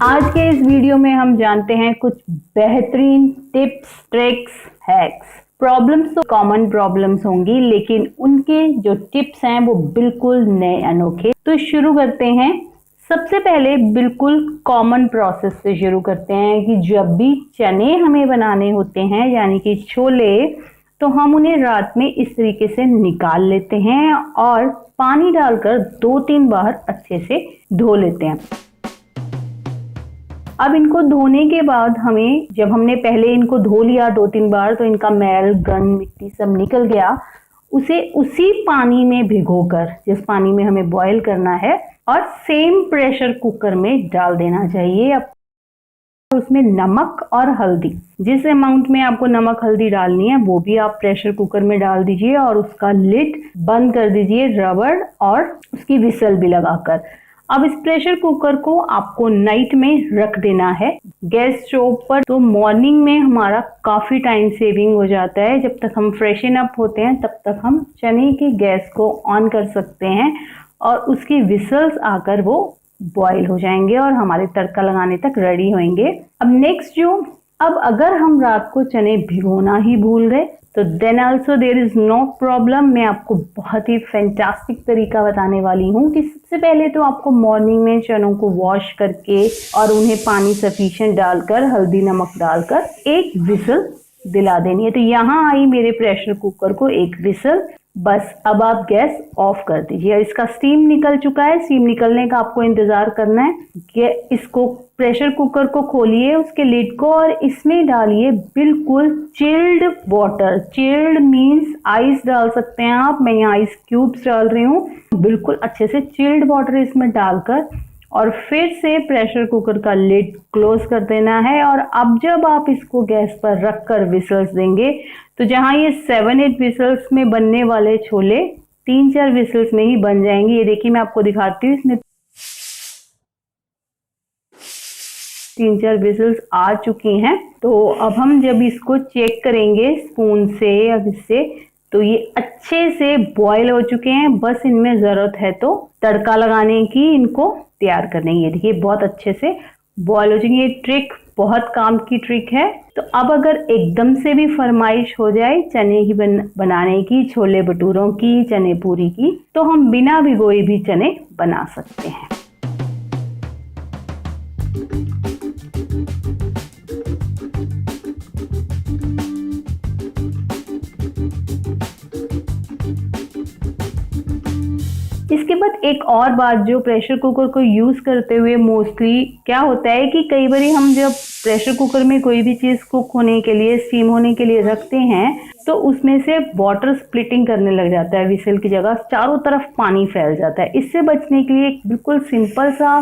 आज के इस वीडियो में हम जानते हैं कुछ बेहतरीन टिप्स, ट्रिक्स, हैक्स। प्रॉब्लम्स तो कॉमन प्रॉब्लम्स होंगी, लेकिन उनके जो टिप्स हैं वो बिल्कुल नए, अनोखे। तो शुरू करते हैं। सबसे पहले बिल्कुल कॉमन प्रोसेस से शुरू करते हैं कि जब भी चने हमें बनाने होते हैं, यानी कि छोले, तो हम उन्हें रात में इस तरीके से निकाल लेते हैं और पानी डालकर 2-3 बार अच्छे से धो लेते हैं। अब इनको धोने के बाद हमें, जब हमने पहले इनको धो लिया 2-3 बार, तो इनका मैल, गंद, मिट्टी सब निकल गया। उसे उसी पानी में भिगोकर, जिस पानी में हमें बॉईल करना है, और सेम प्रेशर कुकर में डाल देना चाहिए। अब उसमें नमक और हल्दी, जिस अमाउंट में आपको नमक हल्दी डालनी है वो भी आप प्रेशर कुकर में डाल दीजिए और उसका लिड बंद कर दीजिए रबड़ और उसकी विसल भी लगाकर। अब इस प्रेशर कुकर को आपको नाइट में रख देना है गैस स्टोव पर। तो मॉर्निंग में हमारा काफी टाइम सेविंग हो जाता है। जब तक हम फ्रेशन अप होते हैं तब तक हम चने की गैस को ऑन कर सकते हैं और उसकी विसल्स आकर वो बॉईल हो जाएंगे और हमारे तड़का लगाने तक रेडी होंगे। अब नेक्स्ट अब अगर हम रात को चने भिगोना ही भूल गए तो then also there is no problem. मैं आपको बहुत ही फैंटास्टिक तरीका बताने वाली हूँ कि सबसे पहले तो आपको मॉर्निंग में चनों को वॉश करके और उन्हें पानी सफिशिएंट डालकर, हल्दी नमक डालकर एक विसल दिला देनी है। तो यहाँ आई मेरे प्रेशर कुकर को एक विसल, बस अब आप गैस ऑफ कर दीजिए। इसका स्टीम निकल चुका है। स्टीम निकलने का आपको इंतजार करना है कि इसको, प्रेशर कुकर को खोलिए, उसके लिड को, और इसमें डालिए बिल्कुल chilled water. Chilled means ice डाल सकते हैं आप, मैं यहाँ आइस क्यूब्स डाल रही हूँ। बिल्कुल अच्छे से चिल्ड वाटर इसमें डालकर और फिर से प्रेशर कुकर का लिड क्लोज कर देना है। और अब जब आप इसको गैस पर रखकर विसल्स देंगे तो जहां ये 7-8 विसल्स में बनने वाले छोले 3-4 विसल्स में ही बन जाएंगे। ये देखिए मैं आपको दिखाती हूँ, इसमें 3-4 विसल्स आ चुकी हैं। तो अब हम जब इसको चेक करेंगे स्पून से या इससे, तो ये अच्छे से बॉईल हो चुके हैं। बस इनमें जरूरत है तो तड़का लगाने की, इनको तैयार करने की। ये देखिए बहुत अच्छे से बॉईल हो चुके हैं। ये ट्रिक बहुत काम की ट्रिक है। तो अब अगर एकदम से भी फरमाइश हो जाए चने की बनाने की, छोले भटूरों की, चने पूरी की, तो हम बिना भिगोए भी चने बना सकते हैं। इसके बाद एक और बात, जो प्रेशर कुकर को यूज करते हुए मोस्टली क्या होता है कि कई बार हम जब प्रेशर कुकर में कोई भी चीज कुक होने के लिए, स्टीम होने के लिए रखते हैं, तो उसमें से वाटर स्प्लिटिंग करने लग जाता है। विसल की जगह चारों तरफ पानी फैल जाता है। इससे बचने के लिए एक बिल्कुल सिंपल सा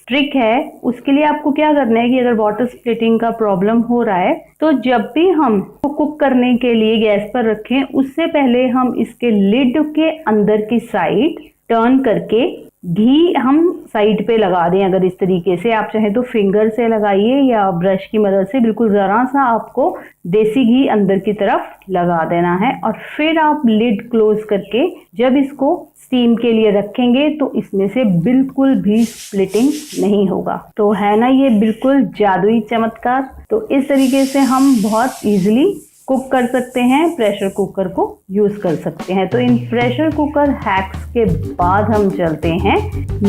ट्रिक है। उसके लिए आपको क्या करना है कि अगर वाटर स्प्लिटिंग का प्रॉब्लम हो रहा है तो जब भी हम कुक करने के लिए गैस पर रखें, उससे पहले हम इसके लिड के अंदर की साइड टर्न करके घी हम साइड पे लगा दें। अगर इस तरीके से आप चाहे तो फिंगर से लगाइए या ब्रश की मदद से, बिल्कुल जरा सा आपको देसी घी अंदर की तरफ लगा देना है। और फिर आप लिड क्लोज करके जब इसको स्टीम के लिए रखेंगे तो इसमें से बिल्कुल भी स्प्लिटिंग नहीं होगा। तो है ना ये बिल्कुल जादुई चमत्कार। तो इस तरीके से हम बहुत इजीली कुक कर सकते हैं, प्रेशर कुकर को यूज कर सकते हैं। तो इन प्रेशर कुकर हैक्स के बाद हम चलते हैं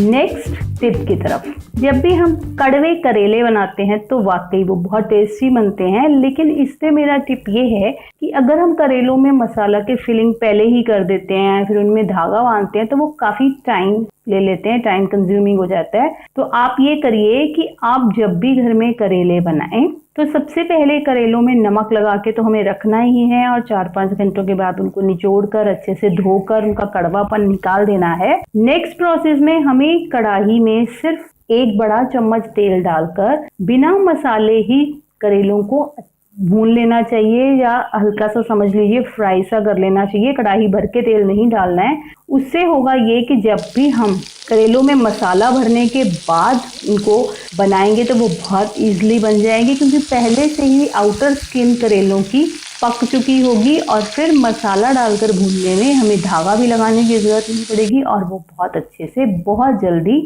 नेक्स्ट टिप की तरफ। जब भी हम कड़वे करेले बनाते हैं तो वाकई वो बहुत टेस्टी बनते हैं, लेकिन इससे मेरा टिप ये है कि अगर हम करेलों में मसाला के फिलिंग पहले ही कर देते हैं, फिर उनमें धागा बांधते हैं, तो वो काफी टाइम ले लेते हैं, टाइम कंज्यूमिंग हो जाता है। तो आप ये करिए कि आप जब भी घर में करेले बनाएं तो सबसे पहले करेलों में नमक लगा के तो हमें रखना ही है, और 4-5 घंटों के बाद उनको निचोड़ कर अच्छे से धोकर उनका कड़वापन निकाल देना है। नेक्स्ट प्रोसेस में हमें कढ़ाई में सिर्फ 1 बड़ा चम्मच तेल डालकर बिना मसाले ही करेलों को भून लेना चाहिए, या हल्का सा समझ लीजिए फ्राई सा कर लेना चाहिए। कढ़ाई भर के तेल नहीं डालना है। उससे होगा ये कि जब भी हम करेलों में मसाला भरने के बाद इनको बनाएंगे तो वो बहुत इजीली बन जाएंगे, क्योंकि पहले से ही आउटर स्किन करेलों की पक चुकी होगी और फिर मसाला डालकर भूनने में हमें धागा भी लगाने की जरूरत नहीं पड़ेगी और वो बहुत अच्छे से बहुत जल्दी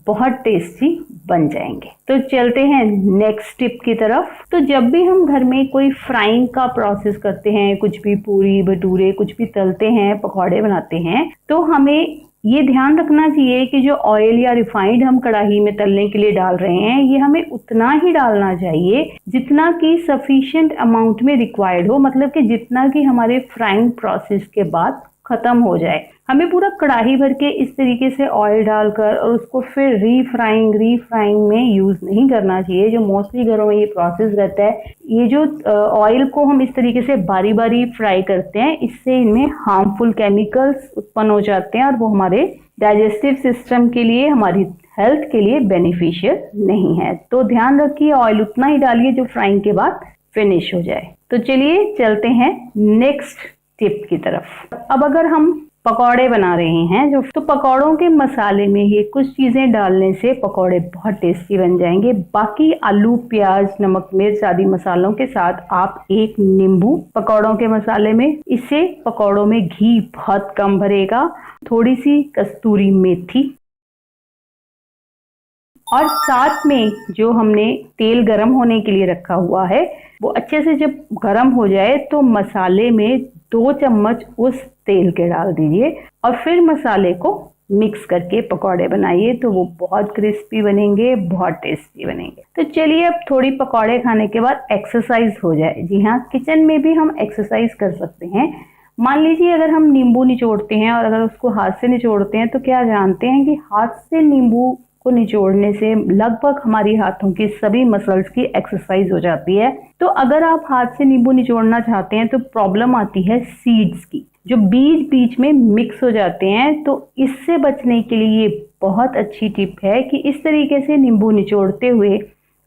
बहुत टेस्टी बन जाएंगे। तो चलते हैं नेक्स्ट टिप की तरफ। तो जब भी हम घर में कोई फ्राइंग का प्रोसेस करते हैं, कुछ भी पूरी भटूरे कुछ भी तलते हैं, पकौड़े बनाते हैं, तो हमें ये ध्यान रखना चाहिए कि जो ऑयल या रिफाइंड हम कढ़ाई में तलने के लिए डाल रहे हैं, ये हमें उतना ही डालना चाहिए जितना कि सफिशिएंट अमाउंट में रिक्वायर्ड हो, मतलब कि जितना कि हमारे फ्राइंग प्रोसेस के बाद खत्म हो जाए। हमें पूरा कढ़ाई भर के इस तरीके से ऑयल डालकर और उसको फिर रीफ्राइंग में यूज नहीं करना चाहिए। जो मोस्टली घरों में ये प्रोसेस रहता है, ये जो ऑयल को हम इस तरीके से बारी बारी फ्राई करते हैं, इससे इनमें हार्मफुल केमिकल्स उत्पन्न हो जाते हैं और वो हमारे डाइजेस्टिव सिस्टम के लिए, हमारी हेल्थ के लिए बेनिफिशियल नहीं है। तो ध्यान रखिए, ऑयल उतना ही डालिए जो फ्राइंग के बाद फिनिश हो जाए। तो चलिए चलते हैं नेक्स्ट टिप की तरफ। अब अगर हम पकौड़े बना रहे हैं तो पकौड़ों के मसाले में ये कुछ चीजें डालने से पकौड़े बहुत टेस्टी बन जाएंगे। बाकी आलू, प्याज, नमक, मिर्च आदि मसालों के साथ आप एक नींबू पकौड़ों के मसाले में, इससे पकौड़ों में घी बहुत कम भरेगा, थोड़ी सी कस्तूरी मेथी और साथ में जो हमने तेल गरम होने के लिए रखा हुआ है, वो अच्छे से जब गरम हो जाए तो मसाले में 2 चम्मच उस तेल के डाल दीजिए और फिर मसाले को मिक्स करके पकौड़े बनाइए। तो वो बहुत क्रिस्पी बनेंगे, बहुत टेस्टी बनेंगे। तो चलिए अब थोड़ी पकौड़े खाने के बाद एक्सरसाइज हो जाए। जी हाँ, किचन में भी हम एक्सरसाइज कर सकते हैं। मान लीजिए अगर हम नींबू निचोड़ते हैं और अगर उसको हाथ से निचोड़ते हैं, तो क्या जानते हैं कि हाथ से नींबू को निचोड़ने से लगभग हमारी हाथों की सभी मसल्स की एक्सरसाइज हो जाती है। तो अगर आप हाथ से नींबू निचोड़ना चाहते हैं तो प्रॉब्लम आती है सीड्स की, जो बीज बीच में मिक्स हो जाते हैं। तो इससे बचने के लिए ये बहुत अच्छी टिप है कि इस तरीके से नींबू निचोड़ते हुए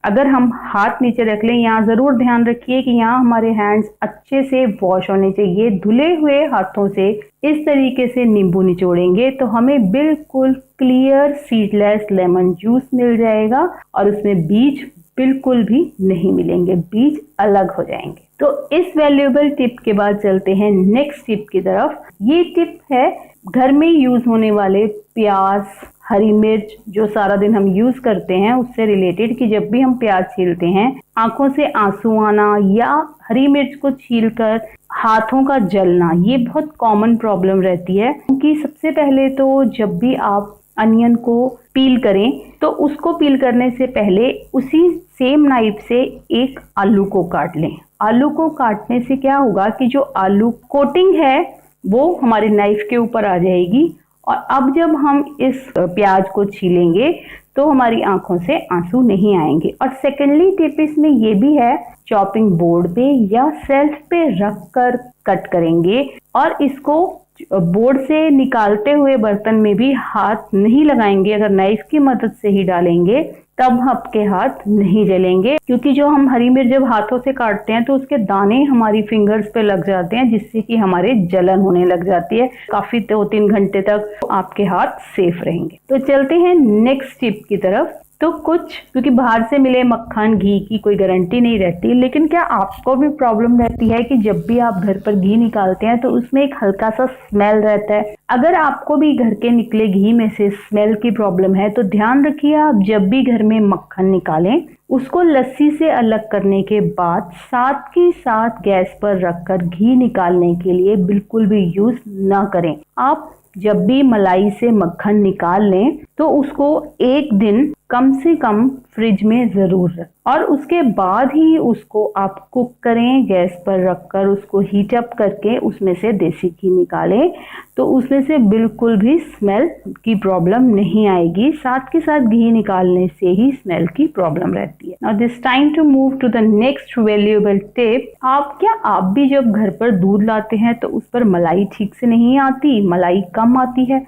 अगर हम हाथ नीचे रख लें, यहाँ जरूर ध्यान रखिए कि यहाँ हमारे हैंड्स अच्छे से वॉश होने चाहिए। धुले हुए हाथों से इस तरीके से नींबू निचोड़ेंगे तो हमें बिल्कुल क्लियर सीडलेस लेमन जूस मिल जाएगा और उसमें बीज बिल्कुल भी नहीं मिलेंगे, बीज अलग हो जाएंगे। तो इस वैल्यूएबल टिप के बाद चलते हैं नेक्स्ट टिप की तरफ। ये टिप है घर में यूज होने वाले प्याज, हरी मिर्च जो सारा दिन हम यूज करते हैं, उससे रिलेटेड कि जब भी हम प्याज छीलते हैं, आंखों से आंसू आना या हरी मिर्च को छीलकर हाथों का जलना, ये बहुत कॉमन प्रॉब्लम रहती है। क्योंकि सबसे पहले तो जब भी आप अनियन को पील करें तो उसको पील करने से पहले उसी सेम नाइफ से एक आलू को काट लें। आलू को काटने से क्या होगा कि जो आलू कोटिंग है वो हमारे नाइफ के ऊपर आ जाएगी और अब जब हम इस प्याज को छीलेंगे तो हमारी आंखों से आंसू नहीं आएंगे। और सेकेंडली टिप इसमें ये भी है, चॉपिंग बोर्ड पे या सेल्फ पे रख कर कट करेंगे और इसको बोर्ड से निकालते हुए बर्तन में भी हाथ नहीं लगाएंगे। अगर नाइफ की मदद से ही डालेंगे तब आपके हाथ नहीं जलेंगे, क्योंकि जो हम हरी मिर्च जब हाथों से काटते हैं तो उसके दाने हमारी फिंगर्स पे लग जाते हैं, जिससे कि हमारे जलन होने लग जाती है। काफी 2-3 घंटे तक आपके हाथ सेफ रहेंगे। तो चलते हैं नेक्स्ट टिप की तरफ। तो कुछ, क्योंकि बाहर से मिले मक्खन, घी की कोई गारंटी नहीं रहती, लेकिन क्या आपको भी प्रॉब्लम रहती है कि जब भी आप घर पर घी निकालते हैं तो उसमें एक हल्का सा स्मेल रहता है? अगर आपको भी घर के निकले घी में से स्मेल की प्रॉब्लम है तो ध्यान रखिए, आप जब भी घर में मक्खन निकालें उसको लस्सी से अलग करने के बाद साथ ही साथ गैस पर रखकर घी निकालने के लिए बिल्कुल भी यूज ना करें। आप जब भी मलाई से मक्खन निकाल लें तो उसको एक दिन कम से कम फ्रिज में जरूर रखें और उसके बाद ही उसको आप कुक करें। गैस पर रखकर उसको हीट अप करके उसमें से देसी घी निकालें तो उसमें से बिल्कुल भी स्मेल की प्रॉब्लम नहीं आएगी। साथ के साथ घी निकालने से ही स्मेल की प्रॉब्लम रहती है। Now this time to move to the next valuable tip. आप भी जब घर पर दूध लाते हैं तो उस पर मलाई ठीक से नहीं आती, मलाई कम आती है?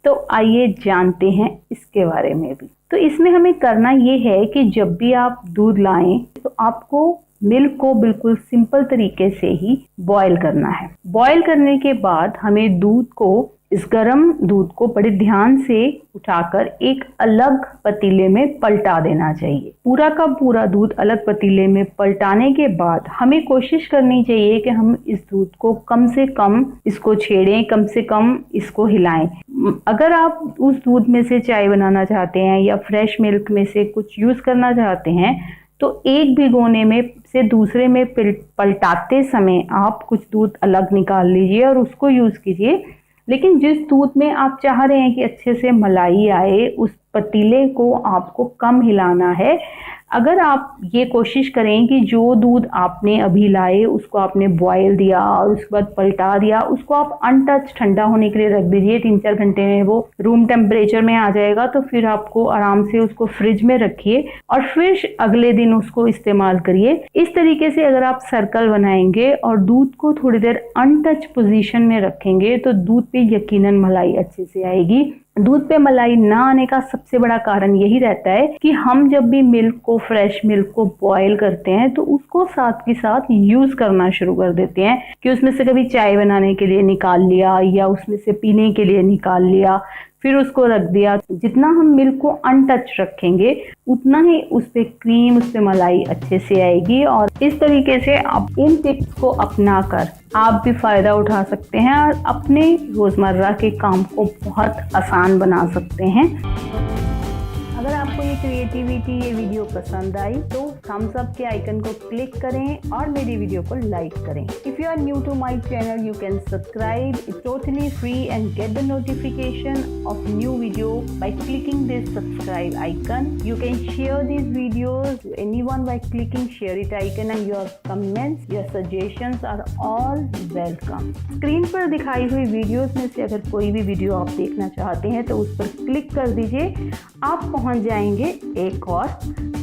तो आइए जानते हैं इसके बारे में भी। तो इसमें हमें करना ये है कि जब भी आप दूध लाएं तो आपको मिल्क को बिल्कुल सिंपल तरीके से ही बॉईल करना है। बॉईल करने के बाद हमें दूध को, इस गर्म दूध को बड़े ध्यान से उठाकर एक अलग पतीले में पलटा देना चाहिए। पूरा का पूरा दूध अलग पतीले में पलटाने के बाद हमें कोशिश करनी चाहिए कि हम इस दूध को कम से कम इसको छेड़ें, कम से कम इसको हिलाएं। अगर आप उस दूध में से चाय बनाना चाहते हैं या फ्रेश मिल्क में से कुछ यूज़ करना चाहते हैं तो एक भिगोने में से दूसरे में पलटाते समय आप कुछ दूध अलग निकाल लीजिए और उसको यूज़ कीजिए। लेकिन जिस दूध में आप चाह रहे हैं कि अच्छे से मलाई आए, उस पतीले को आपको कम हिलाना है। अगर आप ये कोशिश करें कि जो दूध आपने अभी लाए उसको आपने बॉयल दिया और उसके बाद पलटा दिया, उसको आप अनटच ठंडा होने के लिए रख दीजिए। 3-4 घंटे में वो रूम टेम्परेचर में आ जाएगा, तो फिर आपको आराम से उसको फ्रिज में रखिए और फिर अगले दिन उसको इस्तेमाल करिए। इस तरीके से अगर आप सर्कल बनाएंगे और दूध को थोड़ी देर अनटच पोजीशन में रखेंगे तो दूध पे यकीनन मलाई अच्छे से आएगी। दूध पे मलाई ना आने का सबसे बड़ा कारण यही रहता है कि हम जब भी मिल्क को, फ्रेश मिल्क को बॉईल करते हैं तो उसको साथ के साथ यूज़ करना शुरू कर देते हैं कि उसमें से कभी चाय बनाने के लिए निकाल लिया या उसमें से पीने के लिए निकाल लिया, फिर उसको रख दिया। जितना हम मिल्क को अनटच रखेंगे उतना ही उस पे क्रीम, उस पे मलाई अच्छे से आएगी। और इस तरीके से आप इन टिप्स को अपनाकर आप भी फ़ायदा उठा सकते हैं और अपने रोज़मर्रा के काम को बहुत आसान बना सकते हैं। अगर आपको ये क्रिएटिविटी, ये वीडियो पसंद आई तो थम्स अप के आइकन को क्लिक करें और मेरी वीडियो को लाइक करें। If you are new to my channel, you can subscribe, it's totally free and get the notification of new video by clicking this subscribe icon. You can share these videos to anyone by clicking share it icon, and your comments, your suggestions are all welcome. Screen पर दिखाई हुई videos में से अगर कोई भी video आप देखना चाहते हैं तो उस पर क्लिक कर दीजिए, आप पहुंच जाएंगे एक और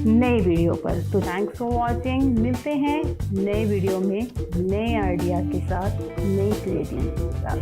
नए वीडियो पर। तो थैंक्स फॉर वॉचिंग। मिलते हैं नए वीडियो में नए आइडिया के साथ, नई क्रिएटिविटी के साथ।